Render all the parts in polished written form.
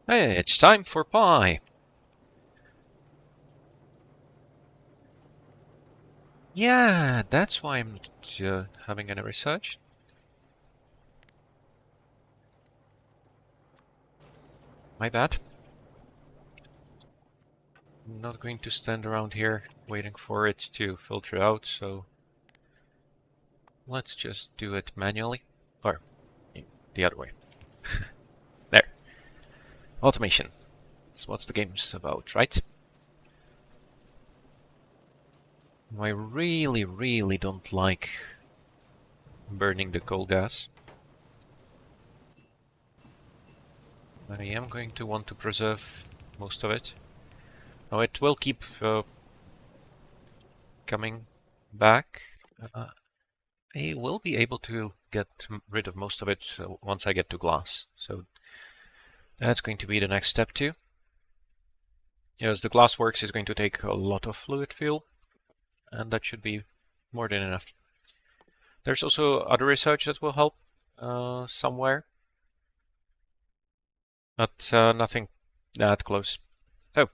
Hey, it's time for pie! Yeah, that's why I'm not having any research. My bad. I'm not going to stand around here waiting for it to filter out, so let's just do it manually. Or the other way. There. Automation. That's what the game's about, right? I really, really don't like burning the coal gas. I am going to want to preserve most of it. Now it will keep coming back. I will be able to get rid of most of it once I get to glass. So that's going to be the next step too. As the glass works, is going to take a lot of fluid fuel, and that should be more than enough. There's also other research that will help somewhere, but nothing that close. So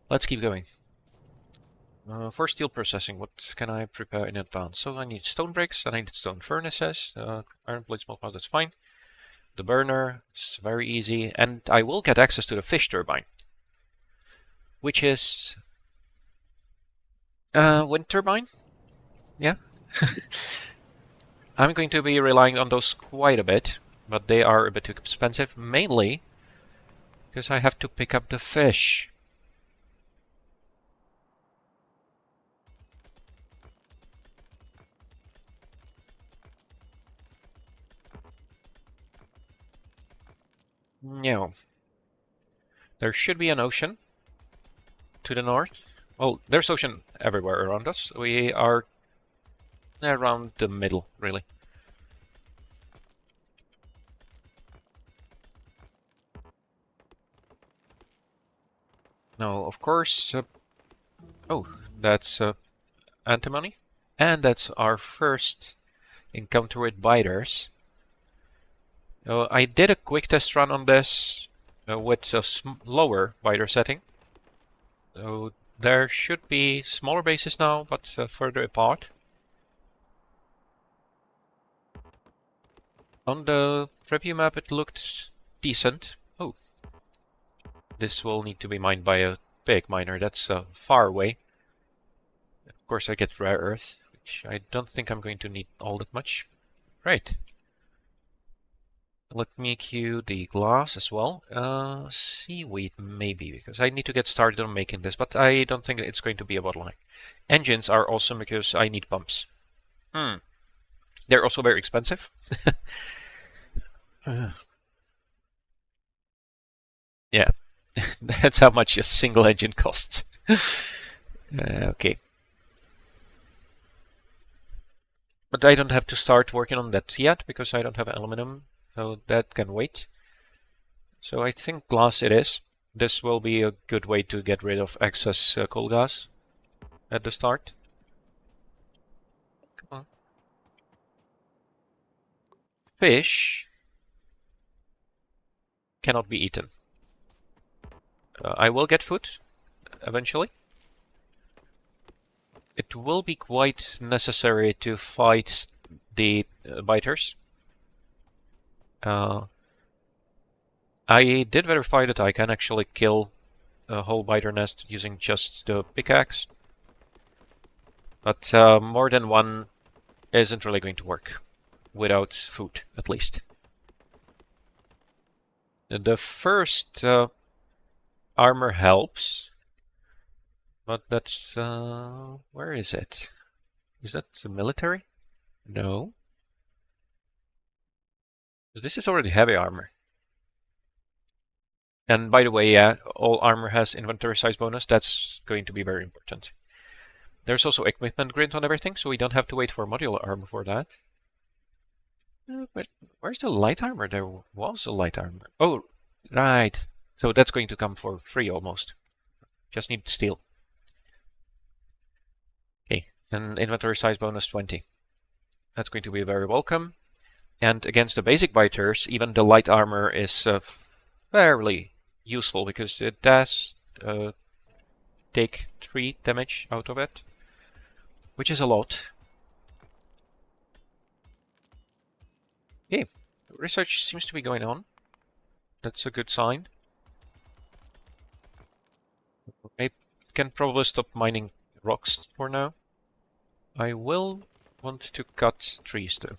let's keep going. For steel processing, what can I prepare in advance? So I need stone bricks, and I need stone furnaces, iron plates, small parts, that's fine. The burner is very easy, and I will get access to the fish turbine, which is wind turbine. Yeah. I'm going to be relying on those quite a bit, but they are a bit too expensive, mainly because I have to pick up the fish. No. There should be an ocean to the north. Well, there's ocean everywhere around us. We are around the middle, really. Now, of course... oh, that's antimony. And that's our first encounter with biters. I did a quick test run on this with a lower biter setting. So there should be smaller bases now, but further apart. On the preview map it looked decent. Oh, this will need to be mined by a big miner, that's far away. Of course I get rare earth, which I don't think I'm going to need all that much. Right. Let me queue the glass as well. Seaweed maybe, because I need to get started on making this, but I don't think it's going to be a bottleneck. Engines are awesome because I need pumps. They're also very expensive. Yeah, that's how much a single engine costs. Okay. But I don't have to start working on that yet because I don't have aluminum, so that can wait. So I think glass it is. This will be a good way to get rid of excess coal gas at the start. Come on. Fish cannot be eaten. I will get food eventually. It will be quite necessary to fight the biters. I did verify that I can actually kill a whole biter nest using just the pickaxe. But more than one isn't really going to work. Without food, at least. The first armor helps. But that's... where is it? Is that the military? No. This is already heavy armor. And by the way, yeah, all armor has inventory size bonus. That's going to be very important. There's also equipment grids on everything, so we don't have to wait for modular armor for that. But where's the light armor? There was a light armor. Oh, right. So that's going to come for free almost. Just need steel. Okay, and inventory size bonus 20. That's going to be very welcome. And against the basic biters, even the light armor is fairly useful because it does take 3 damage out of it, which is a lot. Okay, research seems to be going on. That's a good sign. I can probably stop mining rocks for now. I will want to cut trees though.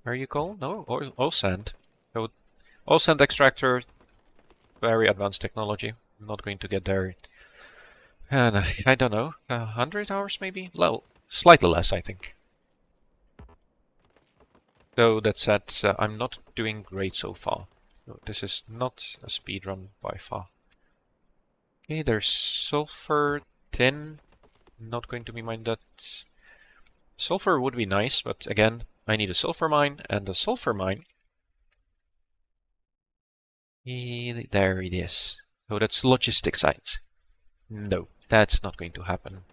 Are you coal? No, all sand. So, all sand extractor, very advanced technology. I'm not going to get there. And I don't know, 100 hours maybe? Well, slightly less, I think. Though that said, I'm not doing great so far. No, this is not a speed run by far. Okay, there's sulfur, tin. Not going to be mined that. Sulfur would be nice, but again, I need a sulfur mine, and a sulfur mine. There it is. Oh, that's logistic science. No, that's not going to happen.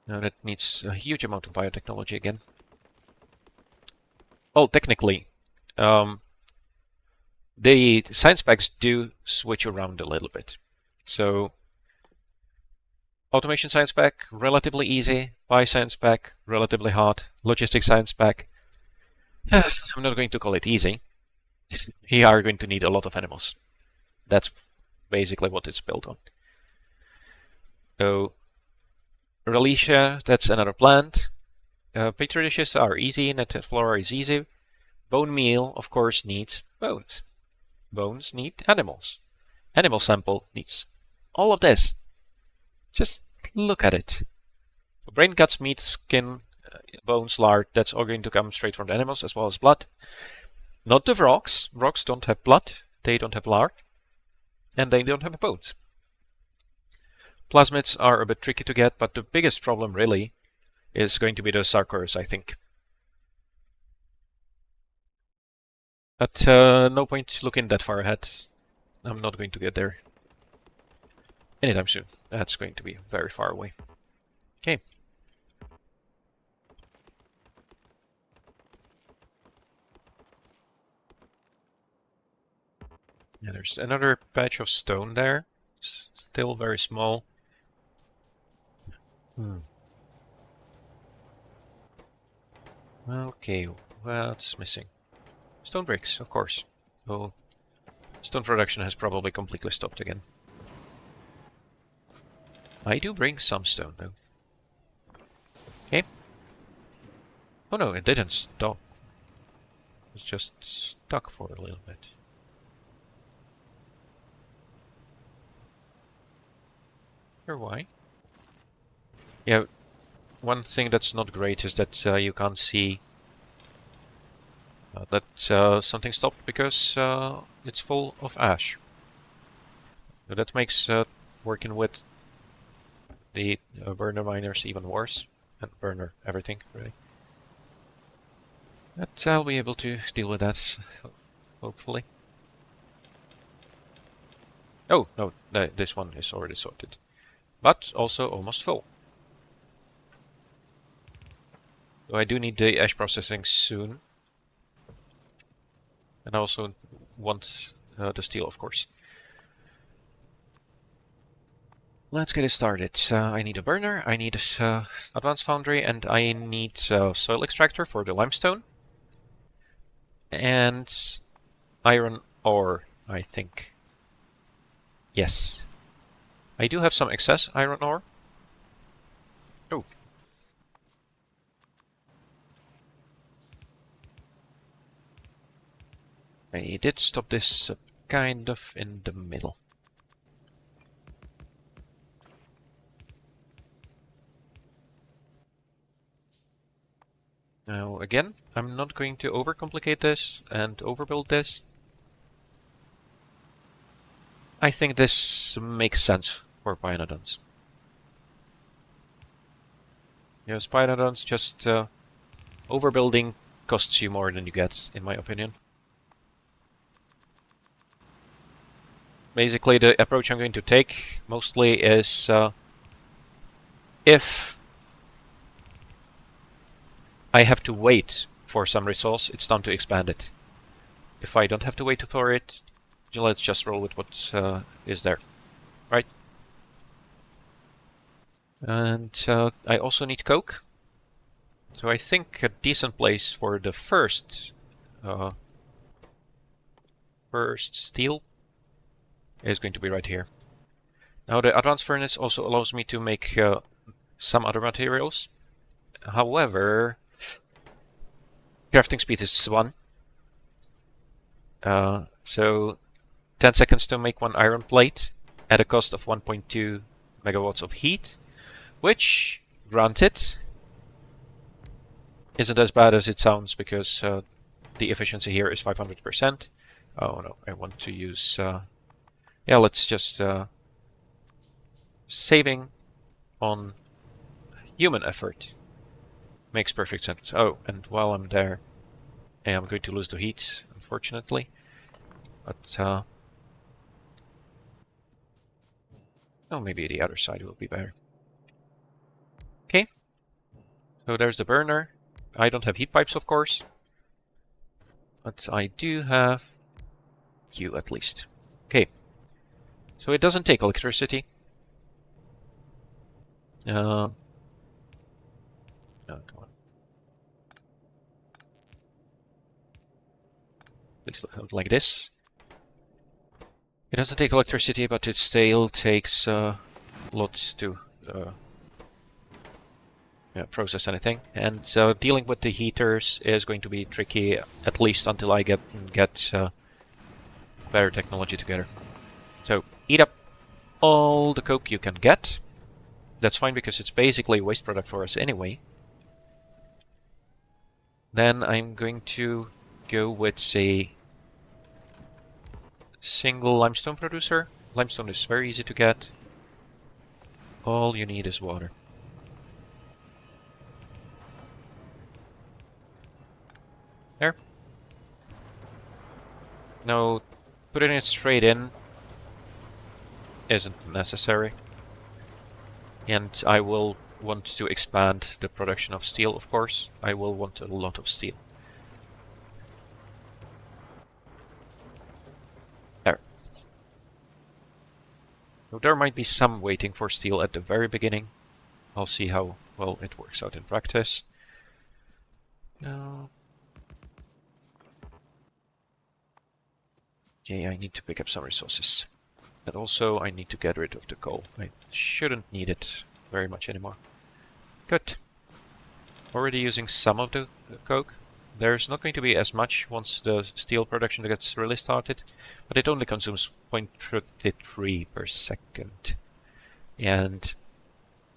No, that needs a huge amount of biotechnology again. Oh, technically, the science packs do switch around a little bit. So, automation science pack, relatively easy. Bio science pack, relatively hard. Logistics science pack, I'm not going to call it easy. You are going to need a lot of animals. That's basically what it's built on. So, Relicia, that's another plant. Petri dishes are easy, native flora is easy. Bone meal, of course, needs bones. Bones need animals. Animal sample needs all of this. Just look at it. Brain guts, meat, skin, bones, lard, that's all going to come straight from the animals, as well as blood. Not the rocks. Rocks don't have blood, they don't have lard, and they don't have bones. Plasmids are a bit tricky to get, but the biggest problem really is going to be the sarcoras, I think. But no point looking that far ahead. I'm not going to get there anytime soon. That's going to be very far away. Okay. Yeah, there's another patch of stone there. Still very small. Okay, what's missing? Stone bricks, of course. So, stone production has probably completely stopped again. I do bring some stone, though. Okay. Oh no, it didn't stop. It was just stuck for a little bit. Sure, why? Yeah, one thing that's not great is that you can't see that something stopped because it's full of ash. So that makes working with the burner miners even worse. And burner everything, really. But I'll be able to deal with that, hopefully. Oh, no, this one is already sorted. But also almost full. So I do need the ash processing soon. And I also want the steel, of course. Let's get it started. I need a burner, I need advanced foundry, and I need soil extractor for the limestone. And iron ore, I think. Yes. I do have some excess iron ore. Oh. I did stop this kind of in the middle. Now, again, I'm not going to overcomplicate this and overbuild this. I think this makes sense for Pyanodons. Yes, Pyanodons, just overbuilding costs you more than you get, in my opinion. Basically, the approach I'm going to take mostly is if I have to wait for some resource, it's time to expand it. if I don't have to wait for it, let's just roll with what is there, right? And I also need coke. So I think a decent place for the first steel is going to be right here. Now the advanced furnace also allows me to make some other materials. However, crafting speed is 1. So 10 seconds to make 1 iron plate at a cost of 1.2 megawatts of heat, which, granted, isn't as bad as it sounds because the efficiency here is 500%. Oh no, I want to use... yeah, let's just... saving on human effort makes perfect sense. Oh, and while I'm there, I'm going to lose the heat, unfortunately. But, oh, maybe the other side will be better. Okay. So there's the burner. I don't have heat pipes, of course. But I do have you, at least. Okay. So it doesn't take electricity. No, come on. Please like this. It doesn't take electricity, but it still takes lots to process anything. And dealing with the heaters is going to be tricky, at least until I get better technology together. So eat up all the coke you can get. That's fine because it's basically a waste product for us anyway. Then I'm going to go with a single limestone producer. Limestone is very easy to get. All you need is water. There. Now, putting it straight in isn't necessary. And I will want to expand the production of steel, of course. I will want a lot of steel. There. So there might be some waiting for steel at the very beginning. I'll see how well it works out in practice. No. Okay, I need to pick up some resources. And also, I need to get rid of the coal. I shouldn't need it very much anymore. Good. Already using some of the coke. There's not going to be as much once the steel production gets really started, but it only consumes 0.33 per second. And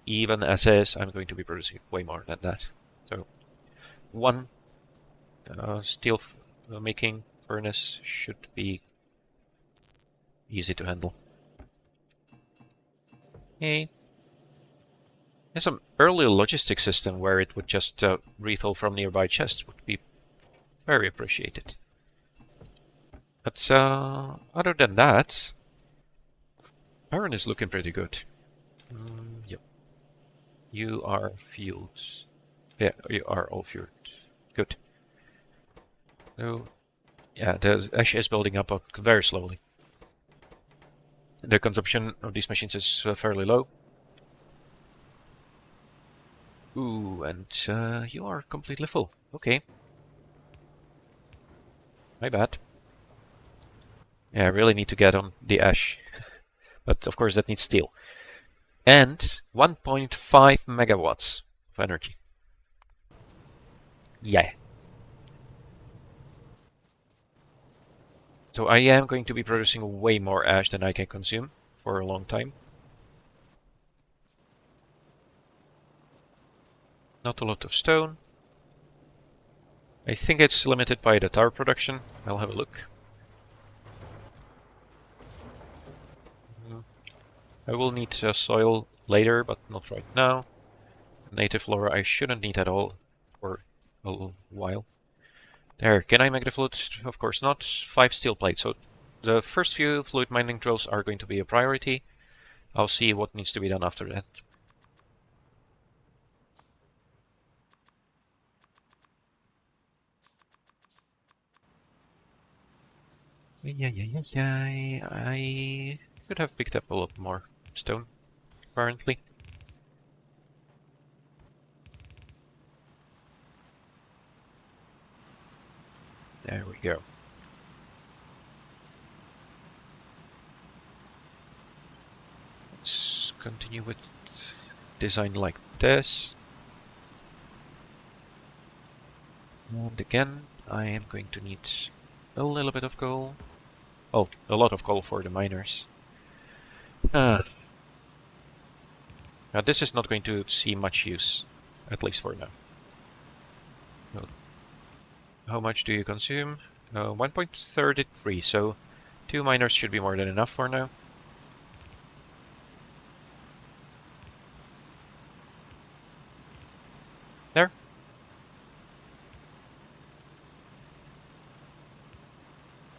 even as is, I'm going to be producing way more than that. So, one steel making furnace should be easy to handle. Okay. And some early logistic system where it would just refill from nearby chests would be very appreciated. But other than that, iron is looking pretty good. Yep. You are fueled. Yeah, you are all fueled. Good. So, yeah, the ash is building up very slowly. The consumption of these machines is fairly low. Ooh, and you are completely full. Okay. My bad. Yeah, I really need to get on the ash. But of course that needs steel. And 1.5 megawatts of energy. Yeah. So I am going to be producing way more ash than I can consume for a long time. Not a lot of stone. I think it's limited by the tar production. I'll have a look. I will need soil later, but not right now. Native flora I shouldn't need at all for a little while. There, can I make the fluid? Of course not. 5 steel plates. So the first few fluid mining drills are going to be a priority. I'll see what needs to be done after that. I could have picked up a lot more stone, apparently. There we go. Let's continue with design like this. And again, I am going to need a little bit of coal. Oh, a lot of coal for the miners. Now this is not going to see much use, at least for now. So, how much do you consume? 1.33, so 2 miners should be more than enough for now. There.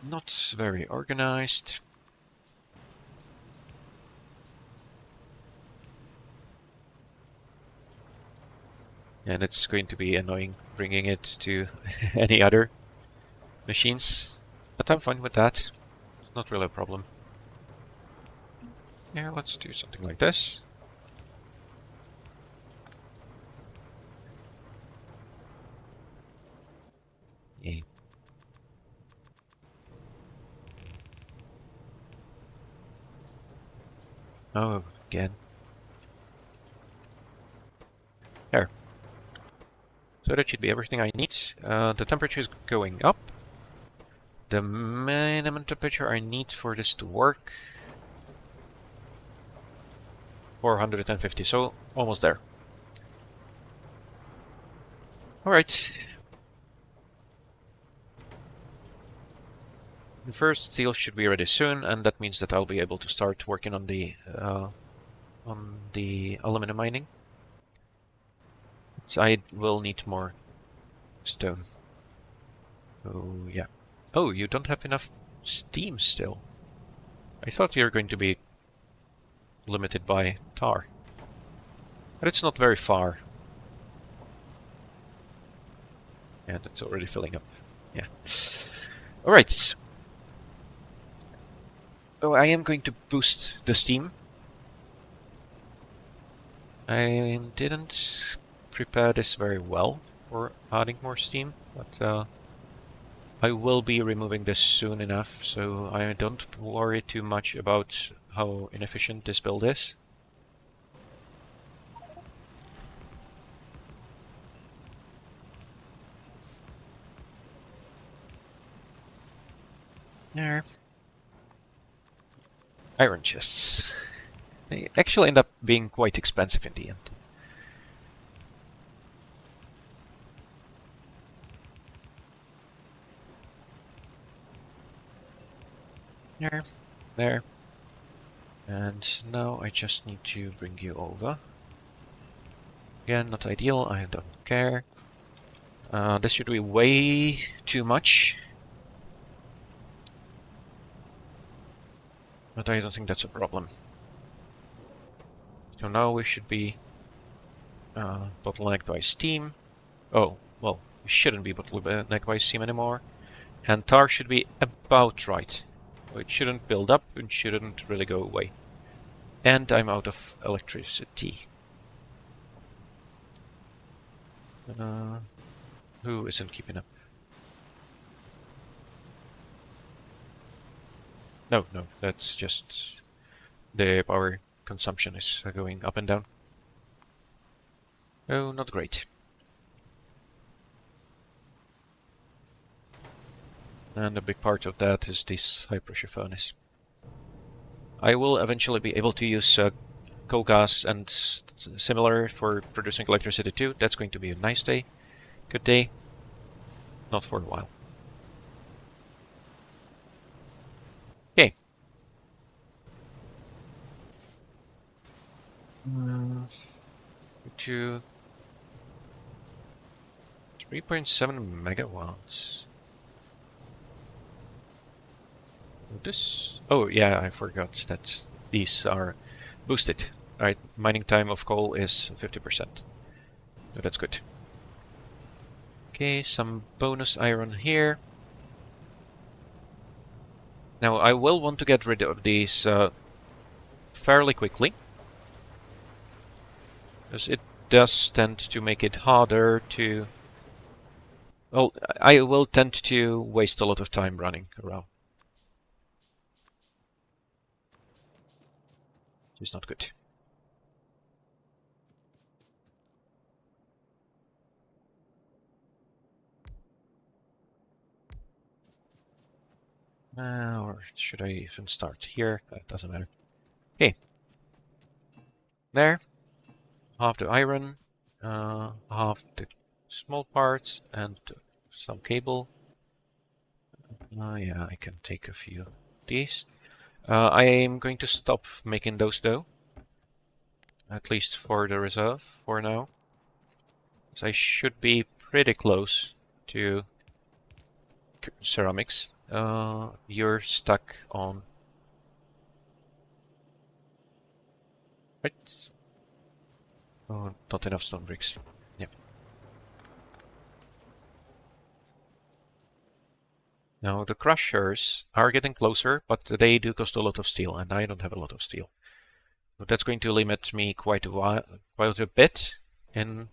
Not very organized. And it's going to be annoying bringing it to any other machines. But I'm fine with that. It's not really a problem. Yeah, let's do something like this. Yeah. Oh, again. There. So that should be everything I need. The temperature is going up. The minimum temperature I need for this to work, 450, so almost there. Alright. The first steel should be ready soon, and that means that I'll be able to start working on the aluminum mining. So I will need more stone. Oh, yeah. Oh, you don't have enough steam still. I thought you were going to be limited by tar. But it's not very far. And it's already filling up. Yeah. Alright. Oh, I am going to boost the steam. I didn't prepare this very well for adding more steam, but I will be removing this soon enough, so I don't worry too much about how inefficient this build is. There. Iron chests. They actually end up being quite expensive in the end. There. There. And now I just need to bring you over. Again, not ideal, I don't care. This should be way too much. But I don't think that's a problem. So now we should be bottlenecked by steam. Oh, well, we shouldn't be bottlenecked by steam anymore. And tar should be about right. It shouldn't build up, it shouldn't really go away. And I'm out of electricity. Who isn't keeping up? No, that's just the power consumption is going up and down. Oh, not great. And a big part of that is this high pressure furnace. I will eventually be able to use coal gas and similar for producing electricity too. That's going to be a nice day. Good day. Not for a while. Okay. To 3.7 megawatts. This... Oh, yeah, I forgot that these are boosted. Alright, mining time of coal is 50%. So that's good. Okay, some bonus iron here. Now I will want to get rid of these fairly quickly, because it does tend to make it harder to... Well, I will tend to waste a lot of time running around. It's not good. Or should I even start here? That doesn't matter. Okay. There. Half the iron, half the small parts, and some cable. Yeah, I can take a few of these. I am going to stop making those though. At least for the reserve for now. So I should be pretty close to ceramics. You're stuck on... Right? Oh, not enough stone bricks. Yep. Now the crushers are getting closer, but they do cost a lot of steel, and I don't have a lot of steel. So that's going to limit me quite a bit in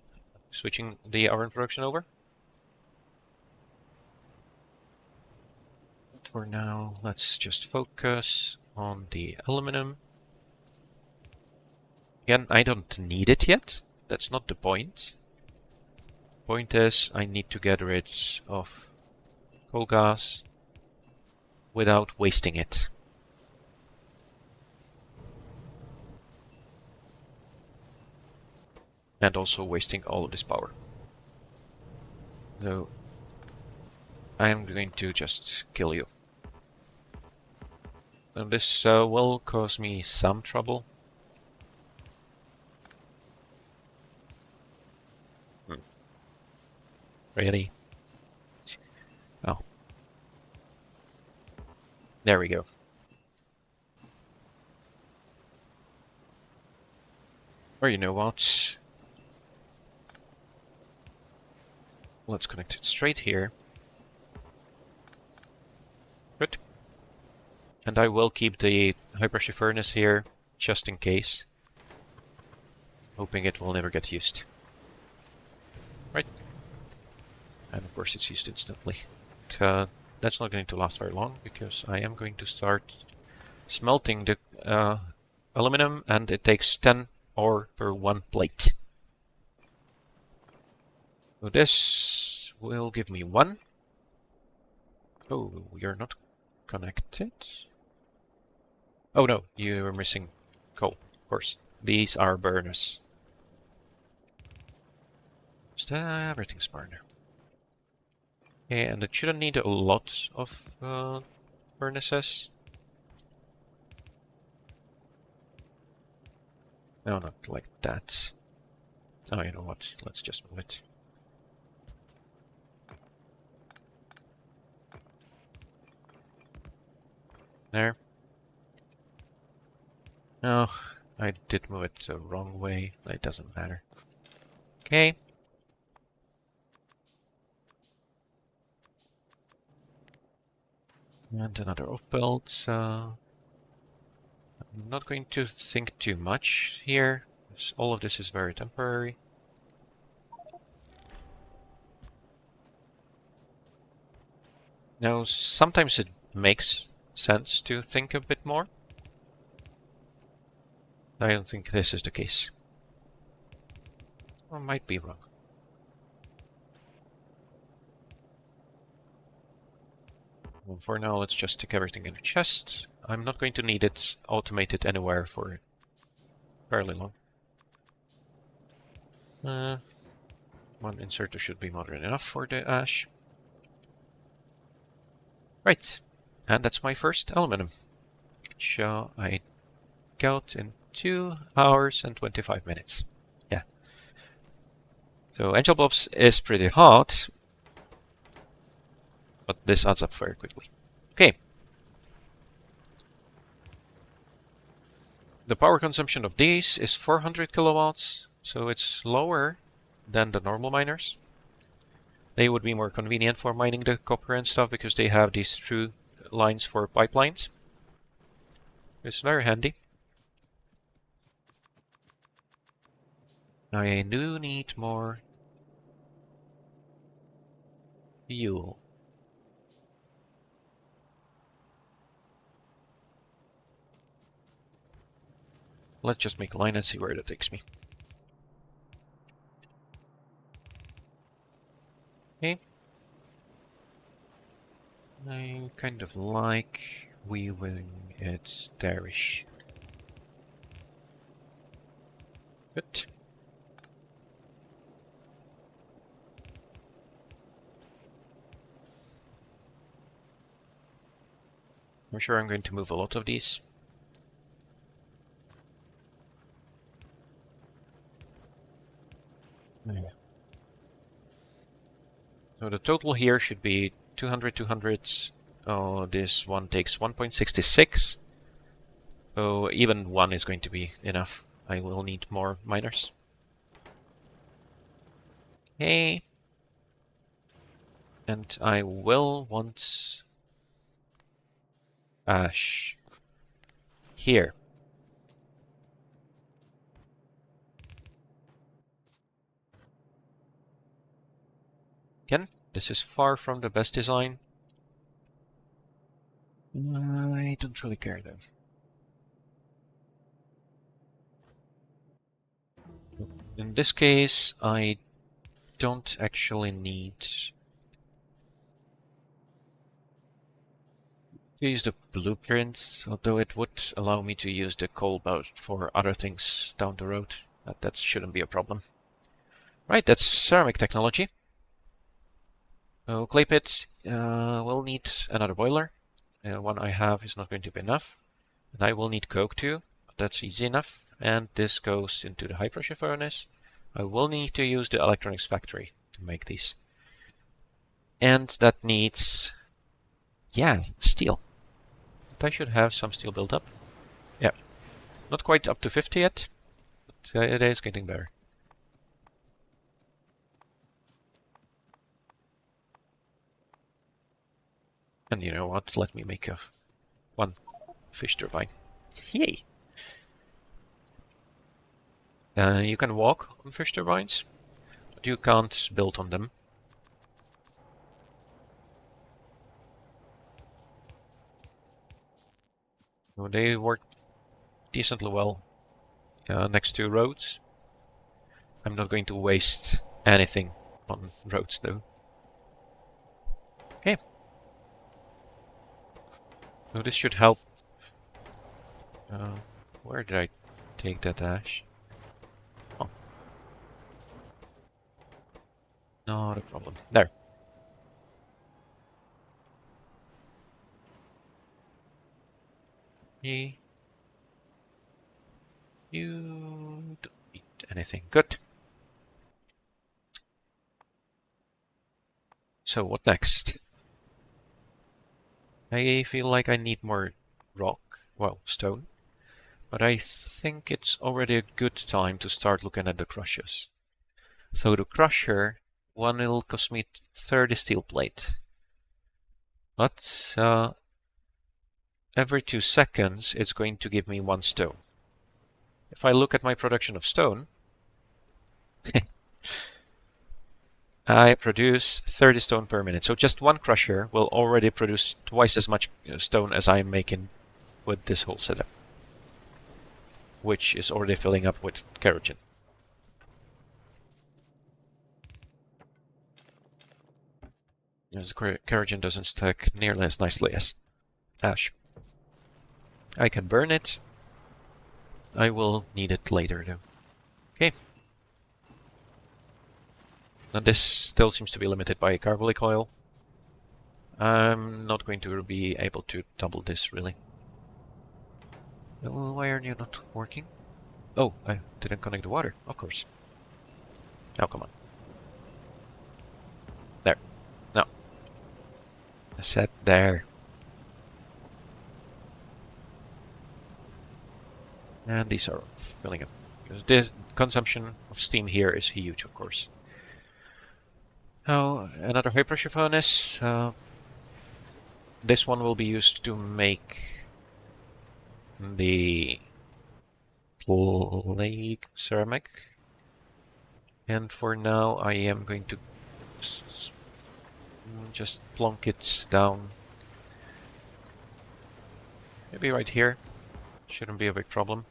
switching the iron production over. But for now, let's just focus on the aluminum. Again, I don't need it yet. That's not the point. The point is, I need to get rid of coal gas without wasting it. And also wasting all of this power. So I am going to just kill you. And this will cause me some trouble. Really? Oh. There we go. Or you know what? Let's connect it straight here. Good. And I will keep the high pressure furnace here, just in case. Hoping it will never get used. Right. And of course it's used instantly. But, that's not going to last very long, because I am going to start smelting the aluminum, and it takes 10 ore per 1 plate. So this will give me 1. Oh, you're not connected? Oh no, you're missing coal, of course. These are burners. So everything's burner. Okay, and it shouldn't need a lot of furnaces. No, not like that. Oh, you know what? Let's just move it. There. No, I did move it the wrong way. It doesn't matter. Okay. And another off-belt. I'm not going to think too much here, because all of this is very temporary. Now, sometimes it makes sense to think a bit more. I don't think this is the case. I might be wrong. Well, for now, let's just stick everything in a chest. I'm not going to need it automated anywhere for fairly long. One inserter should be modern enough for the ash. Right, and that's my first aluminum, which I got in 2 hours and 25 minutes. Yeah. So Angel Bobs is pretty hot, but this adds up very quickly. Okay. The power consumption of these is 400 kilowatts, so it's lower than the normal miners. They would be more convenient for mining the copper and stuff, because they have these through lines for pipelines. It's very handy. I do need more fuel. Let's just make a line and see where that takes me. Okay. I kind of like weaving it there-ish. Good. I'm sure I'm going to move a lot of these. Yeah. So the total here should be 200, 200. Oh, this one takes 1.66. Oh, even one is going to be enough. I will need more miners. Okay. And I will want ash here. Again, this is far from the best design. I don't really care though. In this case, I don't actually need to use the blueprint, although it would allow me to use the cobalt for other things down the road. That shouldn't be a problem. Right, that's ceramic technology. Clay pit will need another boiler. One I have is not going to be enough. And I will need coke too. That's easy enough. And this goes into the high pressure furnace. I will need to use the electronics factory to make these. And that needs, yeah, steel. I should have some steel built up. Yeah, not quite up to 50 yet. So it is getting better. And you know what? Let me make one fish turbine. Yay! You can walk on fish turbines, but you can't build on them. So they work decently well next to roads. I'm not going to waste anything on roads though. Okay. So this should help. Where did I take that ash? Oh. Not a problem. There. You don't need anything. Good. So what next? I feel like I need more rock, well, stone. But I think it's already a good time to start looking at the crushers. So the crusher, one will cost me 30 steel plate. But every 2 seconds it's going to give me 1 stone. If I look at my production of stone, I produce 30 stone per minute. So just one crusher will already produce twice as much stone as I'm making with this whole setup, which is already filling up with kerogen. As kerogen doesn't stack nearly as nicely as ash. I can burn it. I will need it later though. Okay. Now this still seems to be limited by carbolic oil. I'm not going to be able to double this really. Why are you not working? Oh, I didn't connect the water, of course. Oh, come on. There. No. I said there. And these are filling up. This consumption of steam here is huge, of course. Oh, another high pressure furnace. this one will be used to make the plate ceramic. And for now, I am going to just plonk it down. Maybe right here. Shouldn't be a big problem.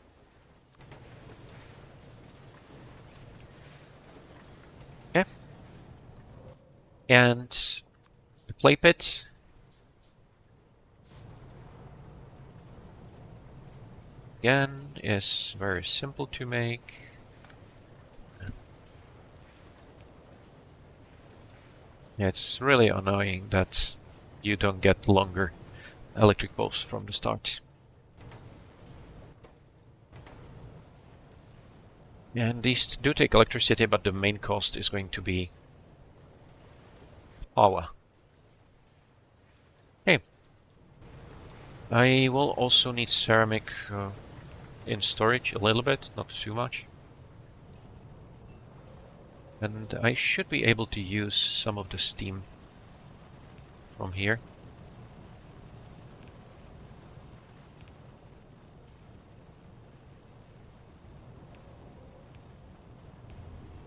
Okay. And the clay pit. Again, is very simple to make. Yeah, it's really annoying that you don't get longer electric poles from the start. And these do take electricity, but the main cost is going to be power. Okay. I will also need ceramic in storage a little bit, not too much. And I should be able to use some of the steam from here.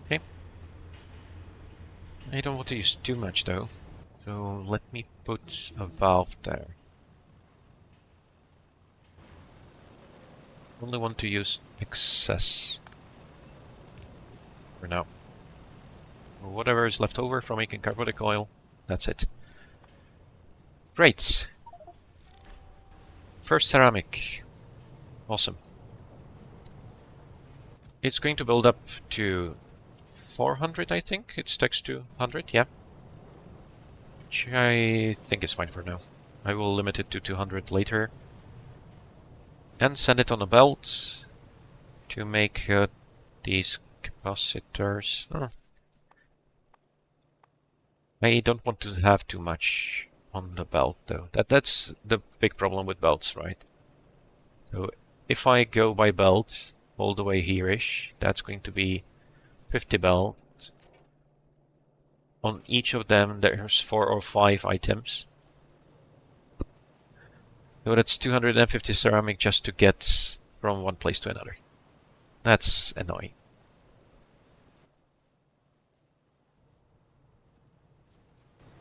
Okay. I don't want to use too much though, so let me put a valve there. Only want to use excess for now. Whatever is left over from making carbonic oil, that's it. Great. First ceramic. Awesome. It's going to build up to 400, I think. It stacks to 100, yeah. Which I think is fine for now. I will limit it to 200 later. And send it on a belt to make these capacitors. Oh. I don't want to have too much on the belt though. That's the big problem with belts, right? So if I go by belt all the way here-ish, that's going to be 50 belt. On each of them there's 4 or 5 items. So that's 250 ceramic just to get from one place to another. That's annoying.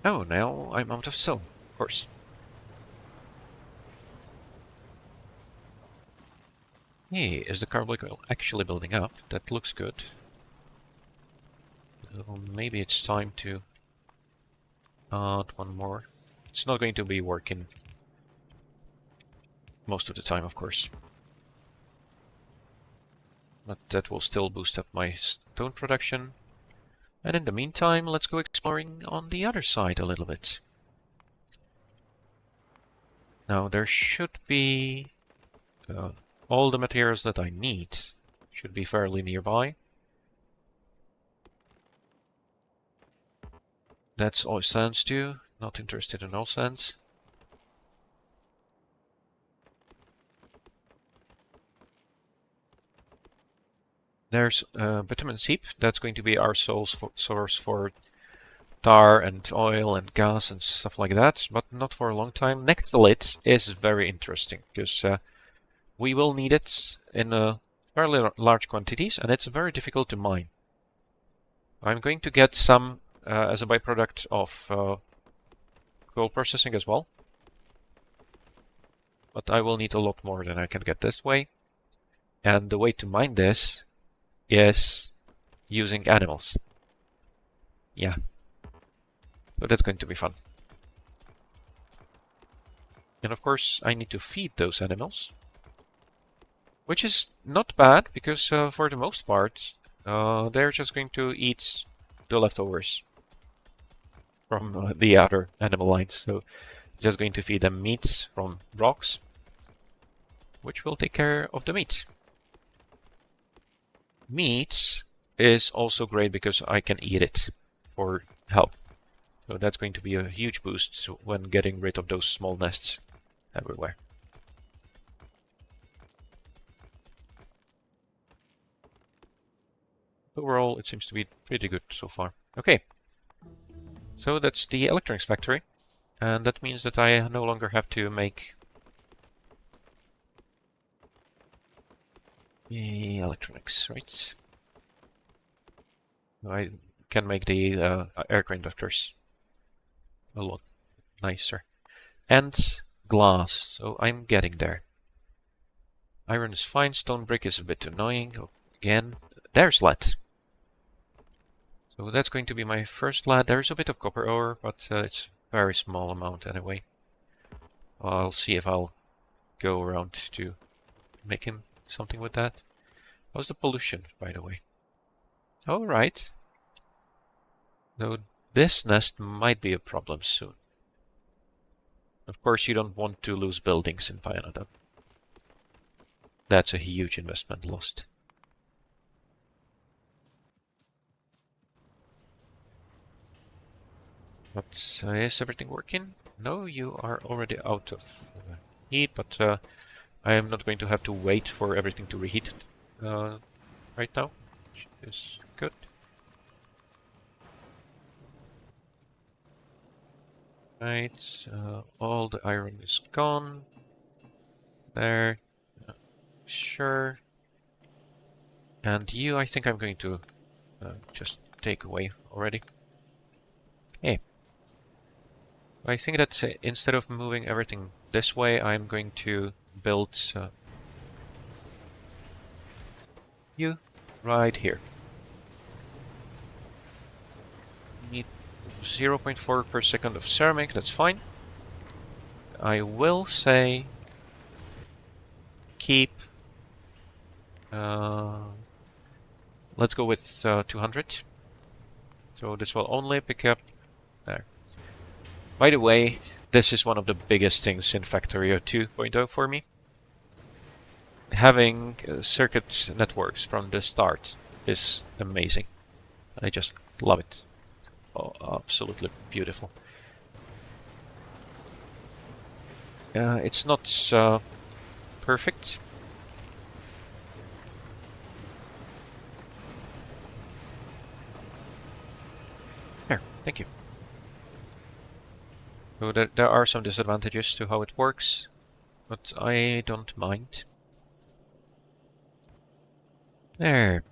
Oh, now I'm out of stone, of course. Hey, is the carbonic oil actually building up? That looks good. So maybe it's time to add one more. It's not going to be working most of the time, of course. But that will still boost up my stone production. And in the meantime, let's go exploring on the other side a little bit. Now, there should be all the materials that I need should be fairly nearby. That's oil sands too. Not interested in oil sands. There's bitumen seep. That's going to be our source for tar and oil and gas and stuff like that, but not for a long time. Nectolite is very interesting because we will need it in fairly large quantities, and it's very difficult to mine. I'm going to get some as a byproduct of coal processing as well, but I will need a lot more than I can get this way. And the way to mine this is using animals. Yeah. So that's going to be fun. And of course, I need to feed those animals. Which is not bad, because for the most part, they're just going to eat the leftovers from the other animal lines. So just going to feed them meat from rocks, which will take care of the meat. Meat is also great because I can eat it for health. So that's going to be a huge boost when getting rid of those small nests everywhere. Overall, it seems to be pretty good so far. Okay, so that's the electronics factory. And that means that I no longer have to make the electronics, right? I can make the air conductors a lot nicer. And glass, so I'm getting there. Iron is fine, stone brick is a bit annoying. Oh, again, there's lead. So that's going to be my first lead. There's a bit of copper ore, but it's a very small amount anyway. I'll see if I'll go around to making something with that. How's the pollution, by the way? All right. So this nest might be a problem soon. Of course, you don't want to lose buildings in Pyanodon. That's a huge investment lost. But is everything working? No, you are already out of heat, but I am not going to have to wait for everything to reheat right now, which is good. Right, all the iron is gone. There, sure. And you, I think I'm going to just take away already. Hey. I think that instead of moving everything this way, I'm going to build you right here. Need 0.4 per second of ceramic, that's fine. I will say keep... let's go with 200. So this will only pick up there. By the way, this is one of the biggest things in Factorio 2.0 for me. Having circuit networks from the start is amazing. I just love it. Oh, absolutely beautiful. It's not perfect. There, thank you. So there are some disadvantages to how it works, but I don't mind. There.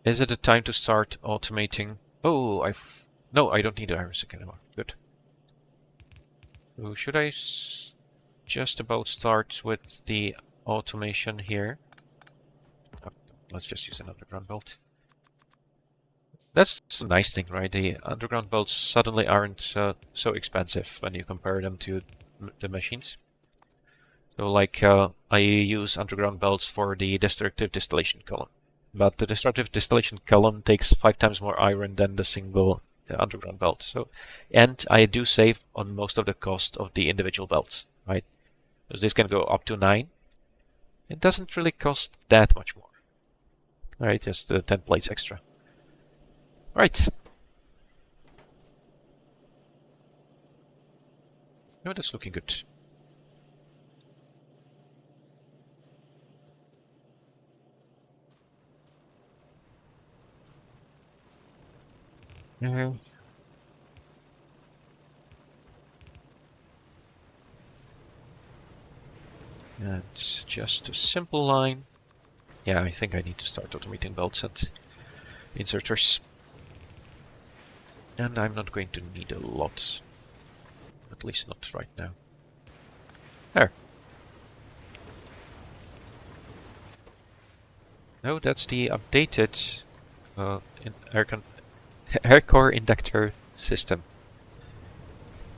Is it a time to start automating? Oh, no, I don't need iron sick anymore. Good. So should I just about start with the automation here? Oh, let's just use an underground belt. That's a nice thing, right? The underground belts suddenly aren't so expensive when you compare them to the machines. So like, I use underground belts for the destructive distillation column. But the destructive distillation column takes 5 times more iron than the single underground belt. So, and I do save on most of the cost of the individual belts, right? Because this can go up to 9. It doesn't really cost that much more. Alright, just 10 plates extra. Right. Oh, that's looking good. That's just a simple line. Yeah, I think I need to start automating belts and inserters. And I'm not going to need a lot. At least not right now. There. No, that's the updated air core inductor system.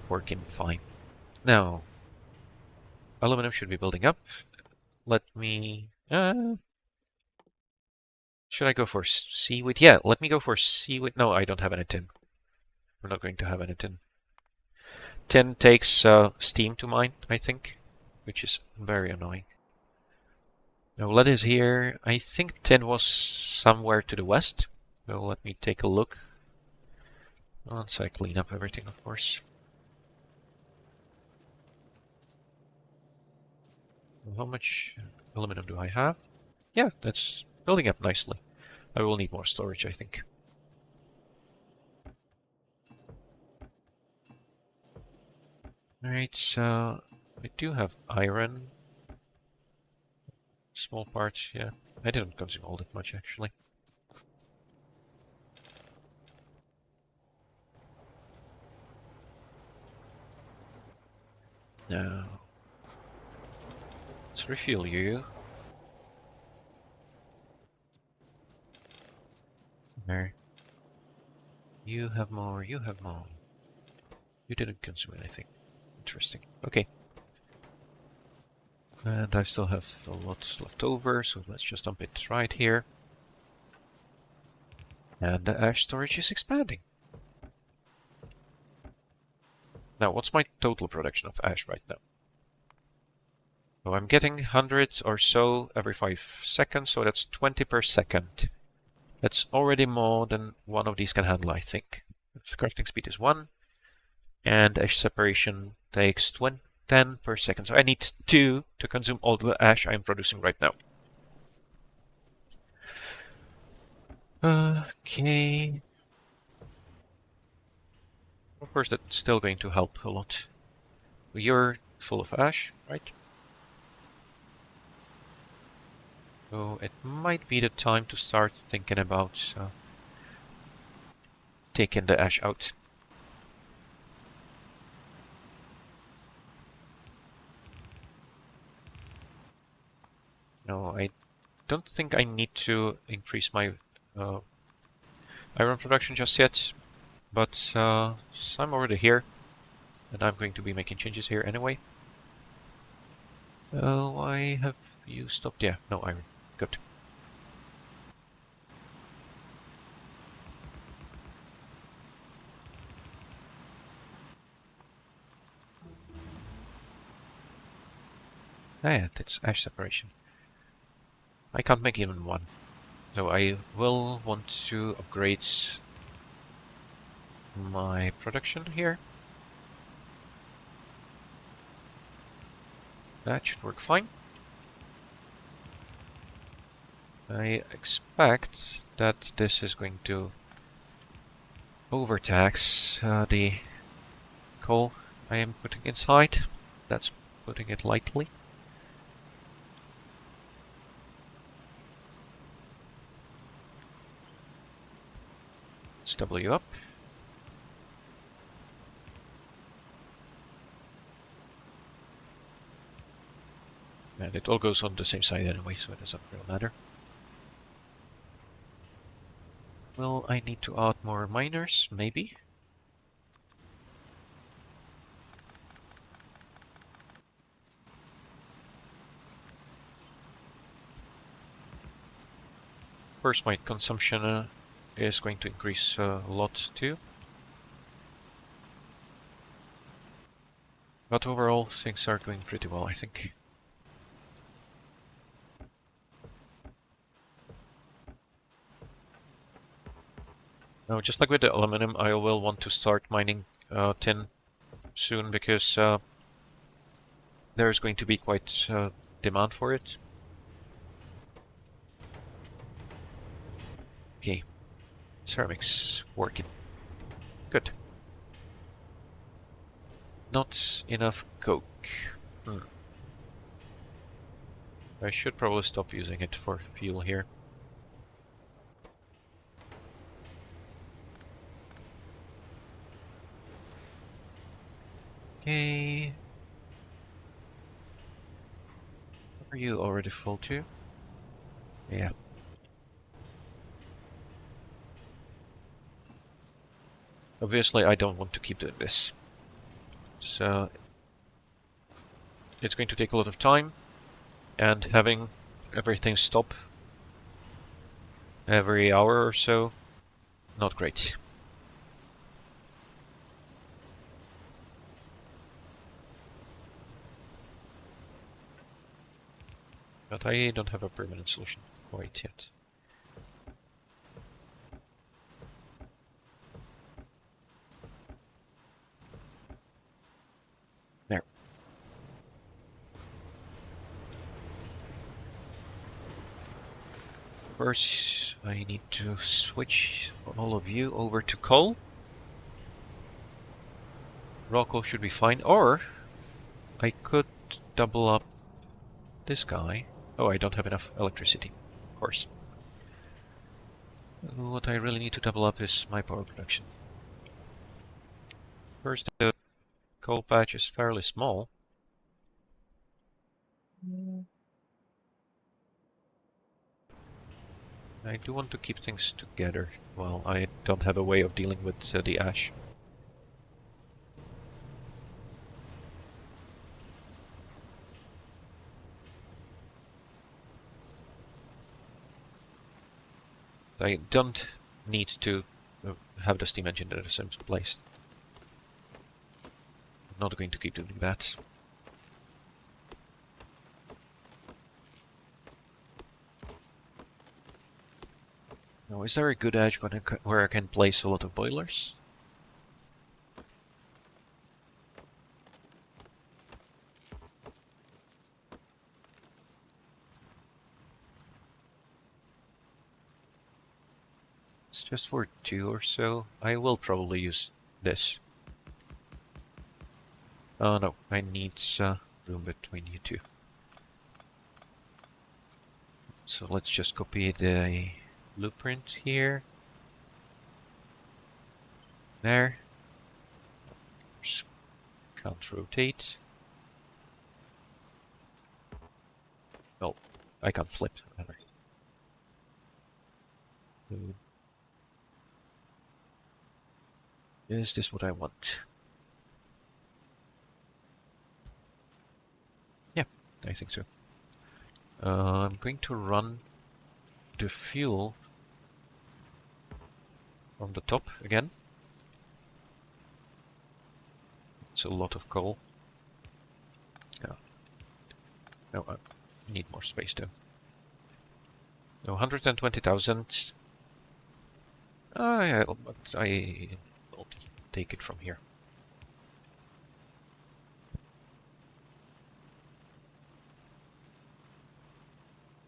Working fine. Now, aluminum should be building up. Let me... should I go for seaweed? Yeah, let me go for seaweed. No, I don't have any tin. We're not going to have any tin. Tin takes steam to mine, I think, which is very annoying. Now, lead is here. I think tin was somewhere to the west. So let me take a look. Once I clean up everything, of course. How much aluminum do I have? Yeah, that's building up nicely. I will need more storage, I think. Alright, so I do have iron. Small parts, yeah. I didn't consume all that much, actually. Now, let's refuel you. There. You have more, you have more. You didn't consume anything. Interesting. Okay. And I still have a lot left over, so let's just dump it right here. And the ash storage is expanding. Now, what's my total production of ash right now? So I'm getting 100 or so every 5 seconds, so that's 20 per second. That's already more than one of these can handle, I think. Crafting speed is 1, and ash separation takes 10 per second. So I need 2 to consume all the ash I'm producing right now. Okay. Of course, that's still going to help a lot. You're full of ash, right? So it might be the time to start thinking about taking the ash out. No, I don't think I need to increase my iron production just yet, but so I'm already here, and I'm going to be making changes here anyway. Why have you stopped? Yeah, no iron. Good. Ah, yeah, that's ash separation. I can't make even one. So I will want to upgrade my production here. That should work fine. I expect that this is going to overtax the coal I am putting inside. That's putting it lightly. Let's double you up. And it all goes on the same side anyway, so it doesn't really matter. Will I need to add more miners? Maybe. Of course, my consumption is going to increase a lot too. But overall, things are going pretty well, I think. Now, just like with the aluminium, I will want to start mining tin soon because there's going to be quite demand for it. Okay, ceramics working. Good. Not enough coke. I should probably stop using it for fuel here. Okay. Are you already full too? Yeah. Obviously, I don't want to keep doing this. So it's going to take a lot of time, and having everything stop every hour or so, not great. But I don't have a permanent solution quite yet. There. course, I need to switch all of you over to coal. Raw coal should be fine, or I could double up this guy. Oh, I don't have enough electricity, of course. What I really need to double up is my power production. First, the coal patch is fairly small. I do want to keep things together. Well, I don't have a way of dealing with the ash. I don't need to have the steam engine in the same place. I'm not going to keep doing that. Now, is there a good edge where I can place a lot of boilers? It's just for 2 or so. I will probably use this. Oh no, I need room between you two. So let's just copy the blueprint here. There. Can't rotate. Well, I can't flip. Is this what I want? Yeah, I think so. I'm going to run the fuel from the top again. It's a lot of coal. Yeah. No, I need more space though. No, 120,000. Yeah, but I will take it from here.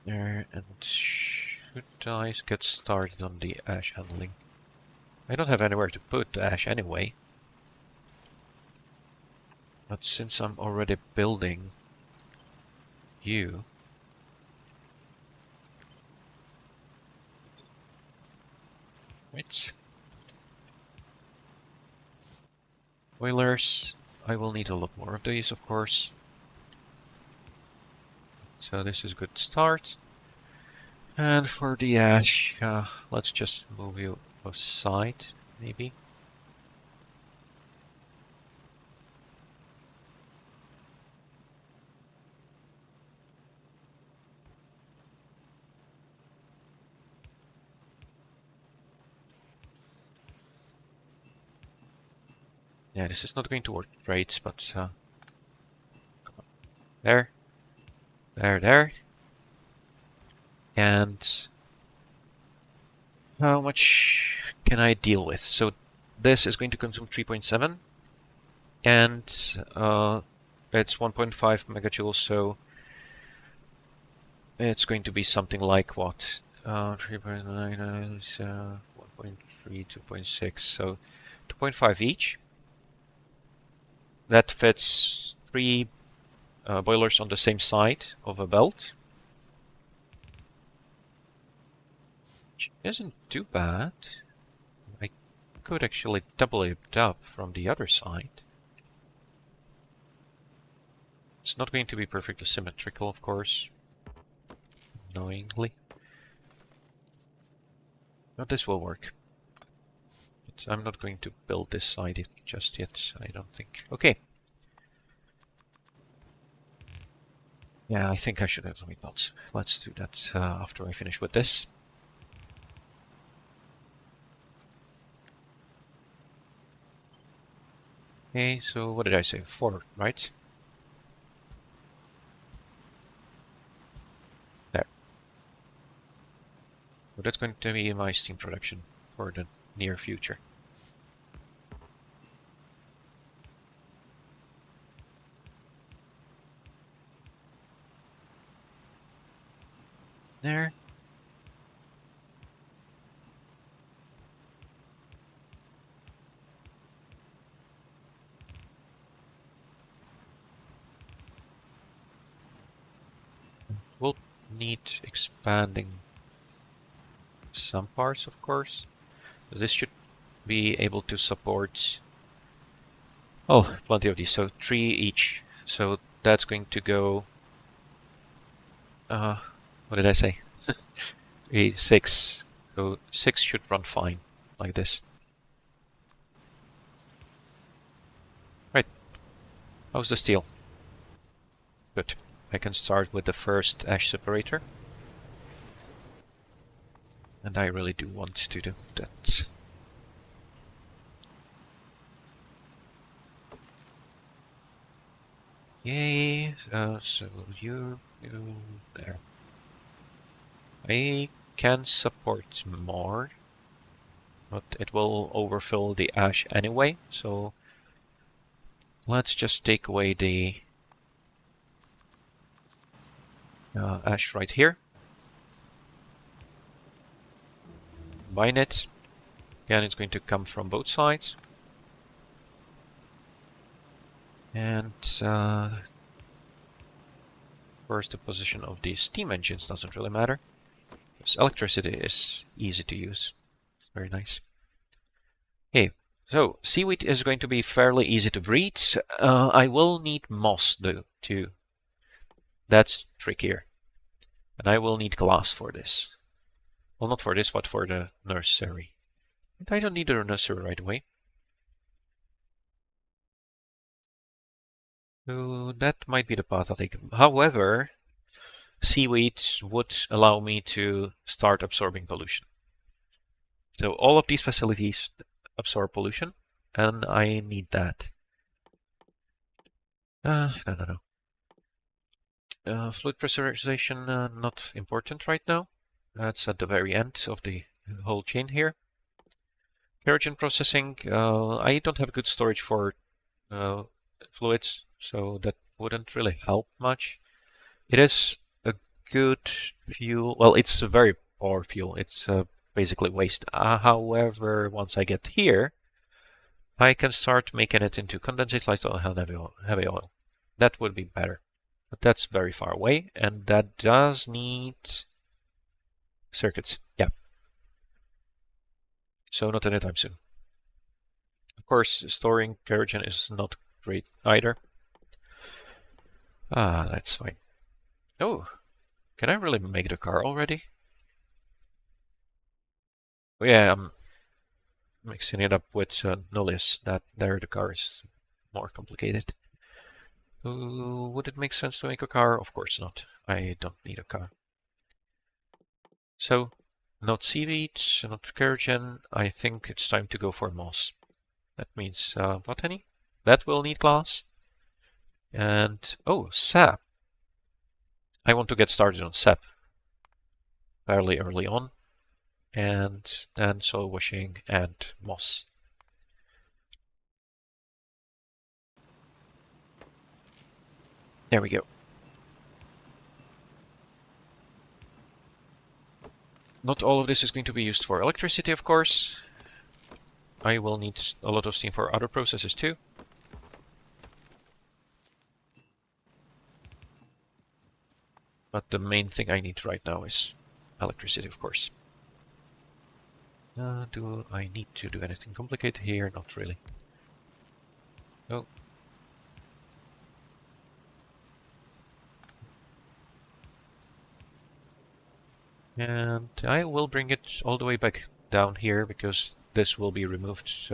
There, and should I get started on the ash handling? I don't have anywhere to put the ash anyway. But since I'm already building you... Wait. Boilers. I will need a lot more of these, of course. So this is a good start. And for the ash, let's just move you aside, maybe. Yeah, this is not going to work great, but come on. There. There. And how much can I deal with? So this is going to consume 3.7, and it's 1.5 megajoules, so it's going to be something like what? 3.9 is 1.3, 2.6, so 2.5 each. That fits 3 boilers on the same side of a belt. Which isn't too bad. I could actually double it up from the other side. It's not going to be perfectly symmetrical, of course. Annoyingly. But this will work. But I'm not going to build this side just yet, I don't think. Okay. Yeah, I think I should have some belts. Let's do that after I finish with this. Okay, so what did I say? 4, right? There. So that's going to be my steam production for the near future. There. need expanding some parts, of course. This should be able to support, oh, plenty of these, so 3 each. So that's going to go, what did I say? 6. So 6 should run fine, like this. Right, how's the steel? Good. I can start with the first ash separator. And I really do want to do that. Yay, so you there. I can support more, but it will overfill the ash anyway, so let's just take away the ash right here. Combine it. Again, it's going to come from both sides. And first, the position of the steam engines doesn't really matter, because electricity is easy to use. It's very nice. Okay, so seaweed is going to be fairly easy to breed. I will need moss though, too. That's trickier. And I will need glass for this. Well, not for this, but for the nursery. And I don't need a nursery right away. So that might be the path I'll take. However, seaweed would allow me to start absorbing pollution. So all of these facilities absorb pollution, and I need that. No. Fluid pressurization, not important right now. That's at the very end of the whole chain here. Kerogen processing, I don't have good storage for fluids, so that wouldn't really help much. It is a good fuel. Well, it's a very poor fuel. It's basically waste. However, once I get here, I can start making it into condensate, light oil, and heavy oil. That would be better. But that's very far away, and that does need circuits. Yeah. So not anytime soon. Of course, storing kerogen is not great either. That's fine. Oh, can I really make the car already? Oh, yeah, I'm mixing it up with Nullis. That there the car is more complicated. Would it make sense to make a car? Of course not. I don't need a car. So, not seaweed, not kerogen. I think it's time to go for moss. That means botany. That will need glass. And, oh, sap. I want to get started on sap fairly early on. And then soil washing and moss. There we go. Not all of this is going to be used for electricity, of course. I will need a lot of steam for other processes too. But the main thing I need right now is electricity, of course. Do I need to do anything complicated here? Not really. No. And I will bring it all the way back down here because this will be removed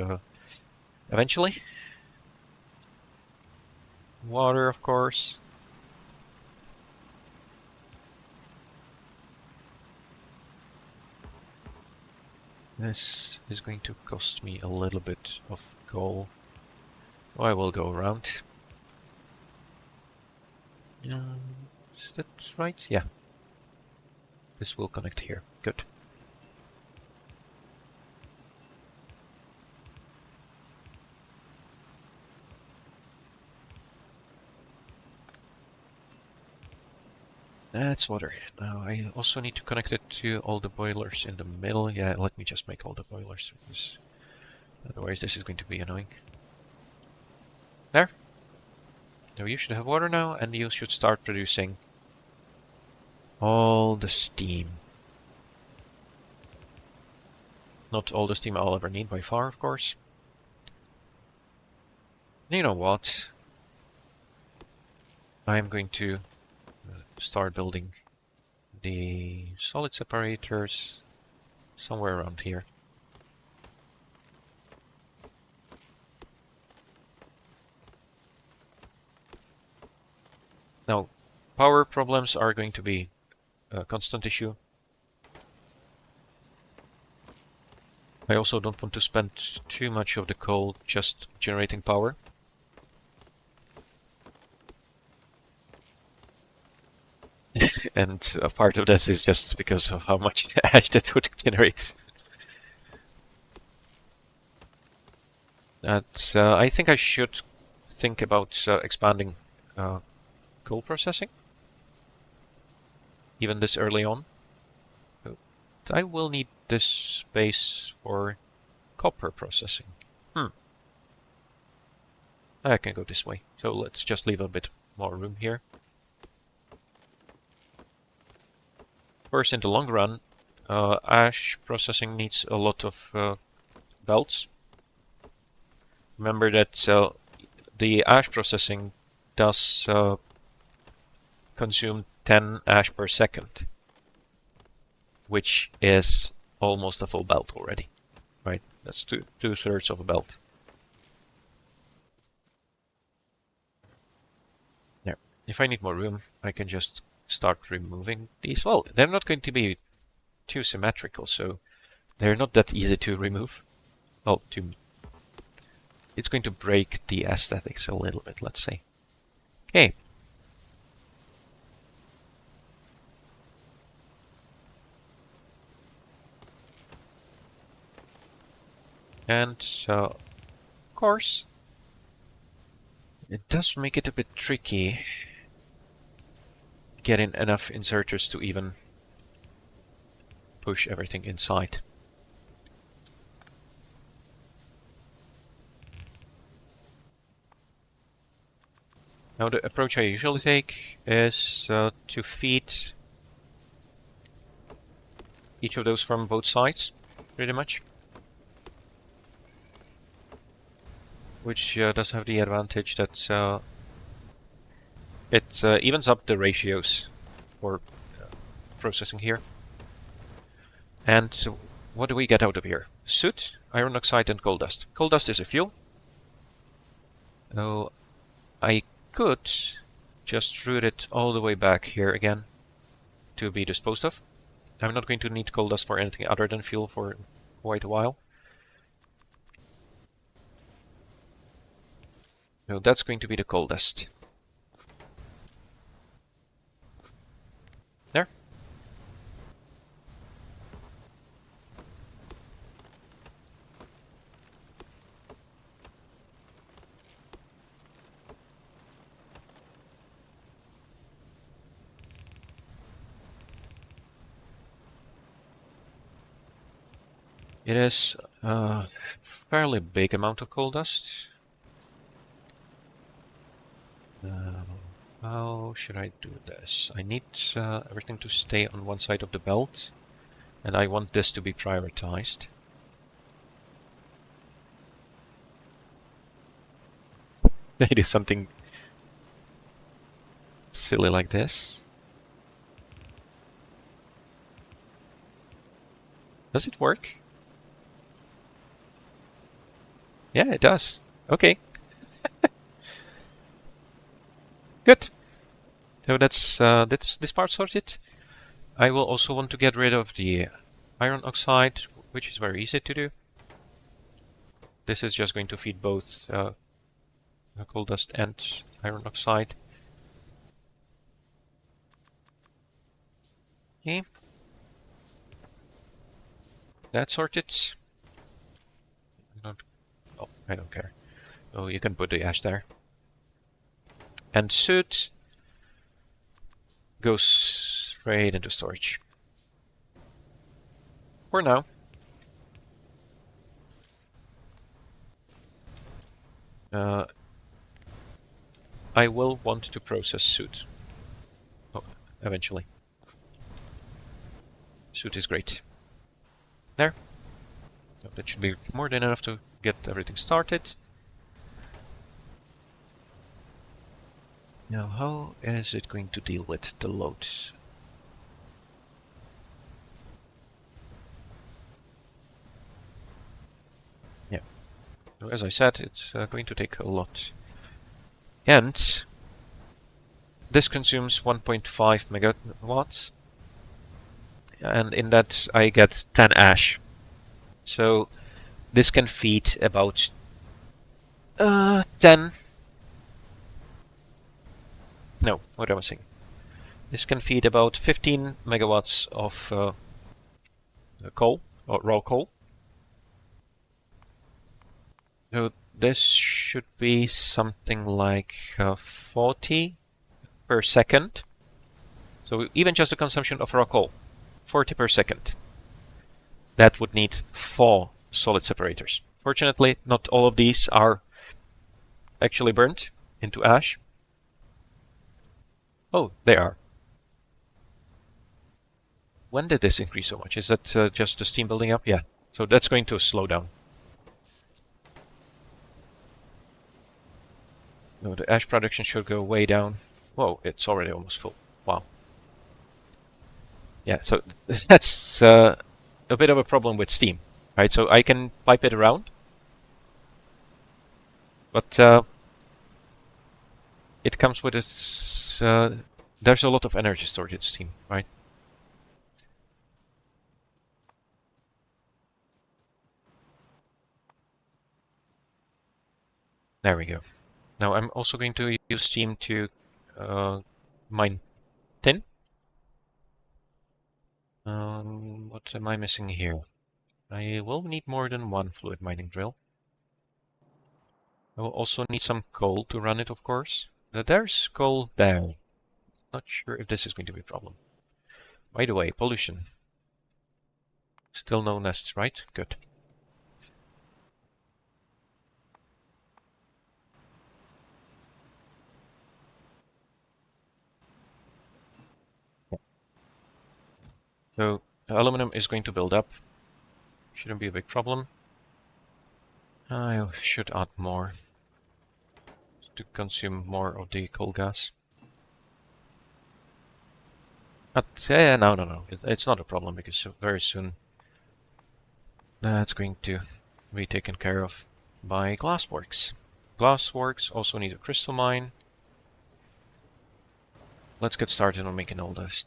eventually. Water, of course. This is going to cost me a little bit of coal. So I will go around. Is that right? Yeah. This will connect here. Good. That's water. Now I also need to connect it to all the boilers in the middle. Yeah, let me just make all the boilers, because otherwise this is going to be annoying. There. Now you should have water now, and you should start producing All the steam. Not all the steam I'll ever need by far, of course. You know what? I'm going to start building the solid separators somewhere around here. Now, power problems are going to be a constant issue. I also don't want to spend too much of the coal just generating power. And a part of this is just because of how much ash that would generate. I think I should think about expanding coal processing, even this early on. But I will need this space for copper processing. I can go this way, so let's just leave a bit more room here. First, in the long run, ash processing needs a lot of belts. Remember that the ash processing does consume 10 ash per second, which is almost a full belt already, right? That's two-thirds of a belt. There. If I need more room, I can just start removing these. Well, they're not going to be too symmetrical, so they're not that easy to remove. Well, it's going to break the aesthetics a little bit, let's say. Okay. And of course, it does make it a bit tricky getting enough inserters to even push everything inside. Now the approach I usually take is to feed each of those from both sides, pretty much. Which does have the advantage that it evens up the ratios for processing here. And what do we get out of here? Soot, iron oxide, and coal dust. Coal dust is a fuel. So I could just route it all the way back here again to be disposed of. I'm not going to need coal dust for anything other than fuel for quite a while. So that's going to be the coal dust. There. It is a fairly big amount of coal dust. How should I do this? I need everything to stay on one side of the belt, and I want this to be prioritized. Maybe something silly like this. Does it work? Yeah, it does. Okay. Good. So that's this part sorted. I will also want to get rid of the iron oxide, which is very easy to do. This is just going to feed both coal dust and iron oxide. Okay. That's sorted. I don't care. Oh, you can put the ash there. And soot goes straight into storage. For now. I will want to process soot. Oh, eventually. suit is great. There. So that should be more than enough to get everything started. Now, how is it going to deal with the loads? Yeah. So as I said, it's going to take a lot. And this consumes 1.5 megawatts. And in that I get 10 ash. So this can feed about 10. No, what am I saying? This can feed about 15 megawatts of coal, or raw coal. So this should be something like 40 per second. So even just the consumption of raw coal, 40 per second. That would need 4 solid separators. Fortunately, not all of these are actually burnt into ash. Oh, they are. When did this increase so much? Is that just the steam building up? Yeah. So that's going to slow down. No, the ash production should go way down. Whoa, it's already almost full. Wow. Yeah, so that's a bit of a problem with steam, right? So I can pipe it around, but it comes with its... there's a lot of energy stored in steam, right? There we go. Now I'm also going to use steam to mine tin. What am I missing here? I will need more than one fluid mining drill. I will also need some coal to run it, of course. There's coal there. Not sure if this is going to be a problem. By the way, pollution. Still no nests, right? Good. So aluminum is going to build up. Shouldn't be a big problem. I should add more to consume more of the coal gas. But no. It's not a problem because very soon that's going to be taken care of by Glassworks. Glassworks also need a crystal mine. Let's get started on making all this.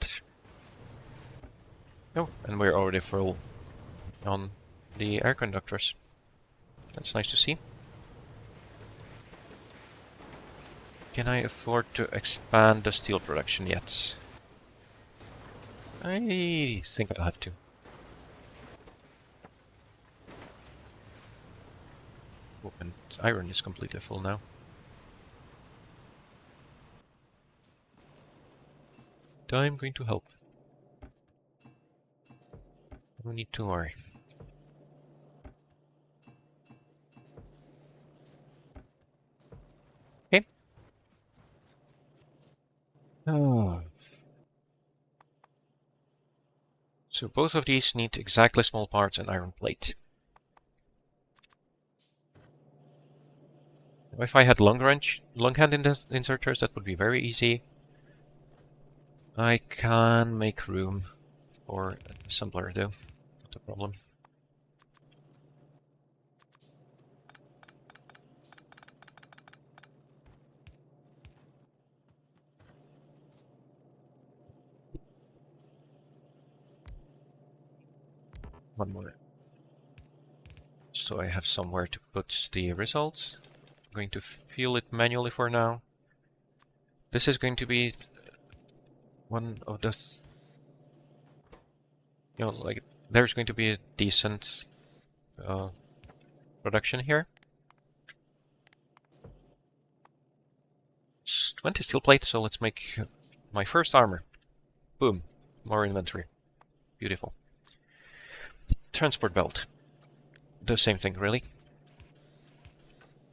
Oh, and we're already full on the air conductors. That's nice to see. Can I afford to expand the steel production yet? I think I'll have to. Oh, and iron is completely full now. I'm going to help. No need to worry. Okay. Oh. So both of these need exactly small parts and iron plate. If I had long hand inserters, that would be very easy. I can make room for an assembler though, not a problem. One more. So I have somewhere to put the results. I'm going to fuel it manually for now. This is going to be one of the... like, there's going to be a decent production here. It's 20 steel plate, so let's make my first armor. Boom. More inventory. Beautiful. Transport belt. The same thing, really.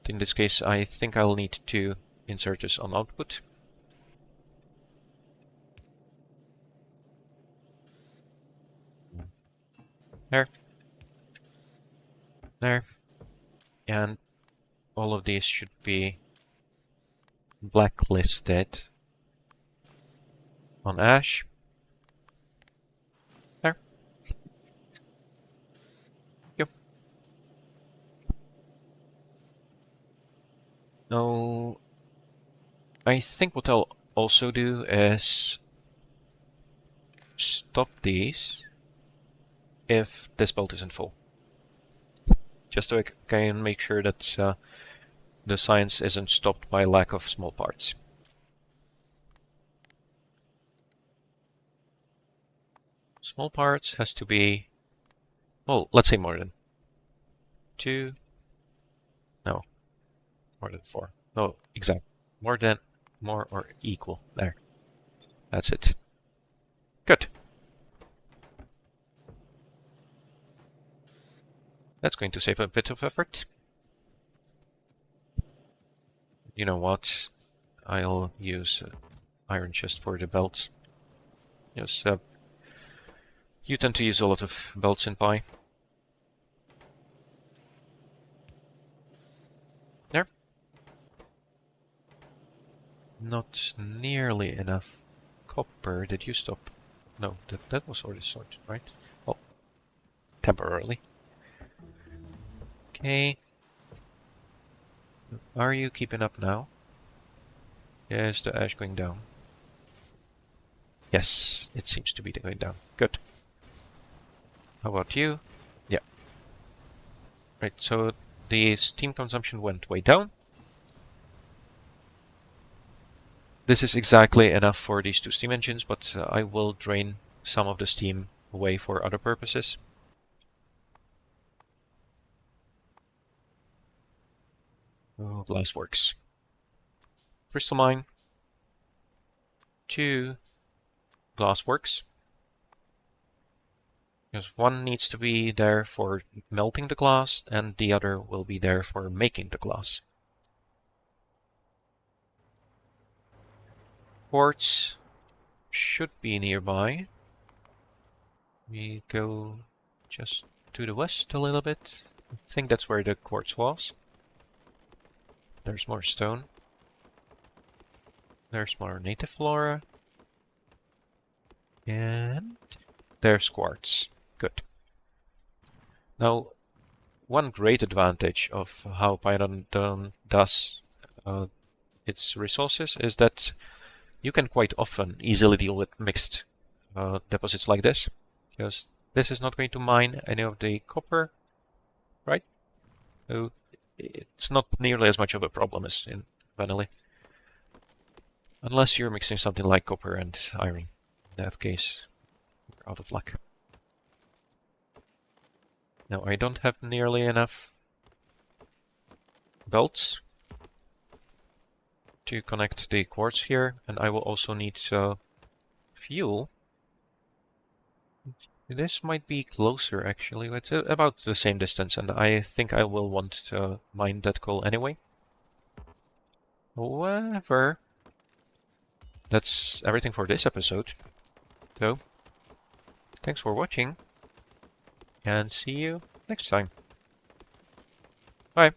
In this case, I think I'll need 2 inserters on output. There. There. And all of these should be blacklisted on ash. There. Yep. Now, I think what I'll also do is stop these if this belt isn't full. Just so I can make sure that the science isn't stopped by lack of small parts. Small parts has to be, well, let's say more than 2. No, more than 4. No, exact. More or equal. There. That's it. Good. That's going to save a bit of effort. You know what? I'll use iron chest for the belts. Yes, you tend to use a lot of belts in Pi. There. Not nearly enough copper. Did you stop? No, that was already sorted, right? Well, temporarily. Okay. Are you keeping up now? Is the ash going down? Yes, it seems to be going down. Good. How about you? Yeah. Right, so the steam consumption went way down. This is exactly enough for these 2 steam engines, but I will drain some of the steam away for other purposes. Oh, glassworks. Crystal mine. 2 glassworks. Because one needs to be there for melting the glass, and the other will be there for making the glass. Quartz should be nearby. We go just to the west a little bit. I think that's where the quartz was. There's more stone. There's more native flora. And there's quartz. Good. Now, one great advantage of how Pyanodon does its resources is that you can quite often easily deal with mixed deposits like this, because this is not going to mine any of the copper, right? So it's not nearly as much of a problem as in Vanilla. Unless you're mixing something like copper and iron. In that case, you're out of luck. Now, I don't have nearly enough belts to connect the quartz here, and I will also need fuel. This might be closer, actually. It's about the same distance, and I think I will want to mine that coal anyway. However, that's everything for this episode. So, thanks for watching, and see you next time. Bye.